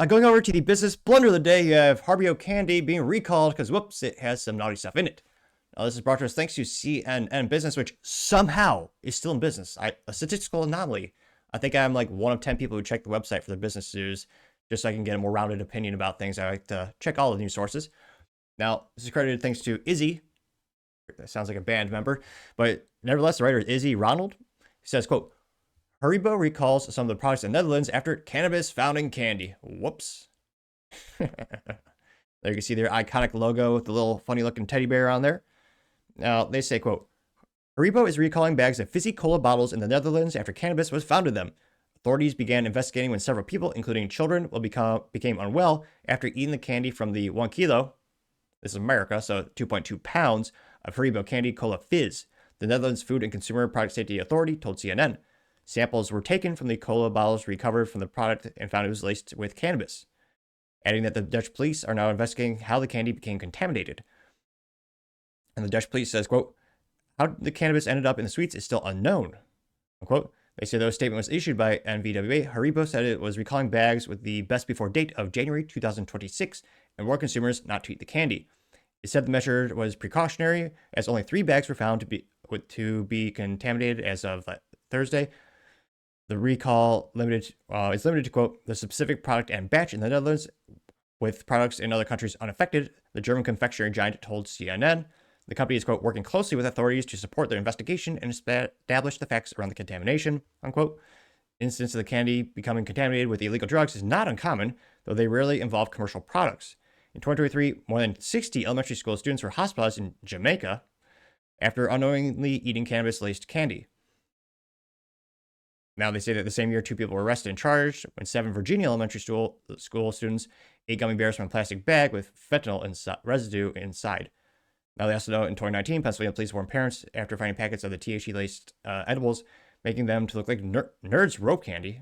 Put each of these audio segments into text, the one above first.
Going over to the business blunder of the day, you have Haribo candy being recalled because, whoops, it has some naughty stuff in it. Now, this is brought to us thanks to CNN Business, which somehow is still in business. A statistical anomaly. I think I'm like one of 10 people who check the website for the business news just so I can get a more rounded opinion about things. I like to check all the news sources. Now, this is credited thanks to Izzy. That sounds like a band member. But nevertheless, the writer is Izzy Ronald. He says, quote, Haribo recalls some of the products in the Netherlands after cannabis found in candy. Whoops. There you can see their iconic logo with the little funny looking teddy bear on there. Now, they say, quote, Haribo is recalling bags of fizzy cola bottles in the Netherlands after cannabis was found in them. Authorities began investigating when several people, including children, became unwell after eating the candy from the 1 kilo, this is America, so 2.2 pounds, of Haribo candy cola fizz. The Netherlands Food and Consumer Product Safety Authority told CNN. Samples were taken from the cola bottles recovered from the product and found it was laced with cannabis, adding that the Dutch police are now investigating how the candy became contaminated. And the Dutch police says, quote, how the cannabis ended up in the sweets is still unknown, unquote. They say though a statement was issued by NVWA, Haribo said it was recalling bags with the best before date of January 2026 and warned consumers not to eat the candy. It said the measure was precautionary as only 3 bags were found to be contaminated as of Thursday. The recall is limited to, quote, the specific product and batch in the Netherlands, with products in other countries unaffected, the German confectionery giant told CNN. The company is, quote, working closely with authorities to support their investigation and establish the facts around the contamination, unquote. Instances of the candy becoming contaminated with illegal drugs is not uncommon, though they rarely involve commercial products. In 2023, more than 60 elementary school students were hospitalized in Jamaica after unknowingly eating cannabis-laced candy. Now, they say that the same year, 2 people were arrested and charged when 7 Virginia elementary school students ate gummy bears from a plastic bag with fentanyl residue inside. Now, they also know in 2019, Pennsylvania police warned parents after finding packets of the THC-laced edibles, making them to look like Nerds rope candy.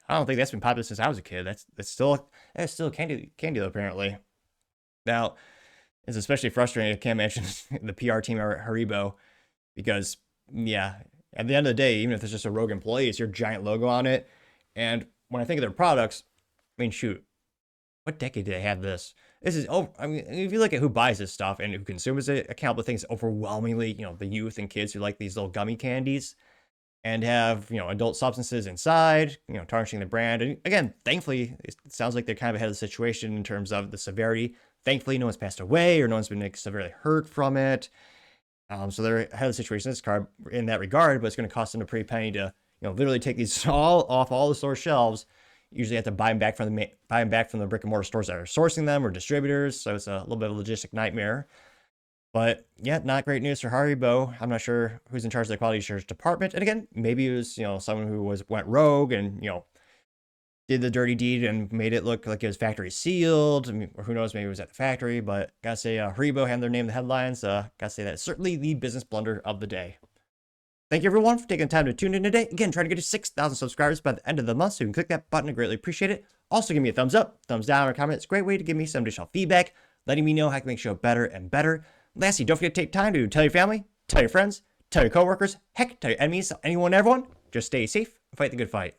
I don't think that's been popular since I was a kid. That's still candy though, apparently. Now, it's especially frustrating. I can't imagine the PR team at Haribo because, yeah, at the end of the day, even if it's just a rogue employee, it's your giant logo on it. And when I think of their products, I mean, shoot, what decade did they have this? This is, I mean, if you look at who buys this stuff and who consumes it, I can't help but think it's overwhelmingly, the youth and kids who like these little gummy candies and have, adult substances inside, tarnishing the brand. And again, thankfully, it sounds like they're kind of ahead of the situation in terms of the severity. Thankfully, no one's passed away or no one's been severely hurt from it. So they're ahead of the situation in that regard, but it's going to cost them a pretty penny to, literally take these all off all the store shelves. Usually have to buy them back from the brick and mortar stores that are sourcing them or distributors. So it's a little bit of a logistic nightmare. But yeah, not great news for Haribo. I'm not sure who's in charge of the quality assurance department. And again, maybe it was, someone who went rogue and, did the dirty deed and made it look like it was factory sealed. I mean, or who knows, maybe it was at the factory. But gotta say, Haribo having their name in the headlines. Gotta say that it's certainly the business blunder of the day. Thank you everyone for taking the time to tune in today. Again, trying to get to 6,000 subscribers by the end of the month, so you can click that button. I greatly appreciate it. Also, give me a thumbs up, thumbs down, or comment. It's a great way to give me some additional feedback, letting me know how I can make the show better and better. Lastly, don't forget to take time to tell your family, tell your friends, tell your coworkers, heck, tell your enemies, tell anyone and everyone. Just stay safe and fight the good fight.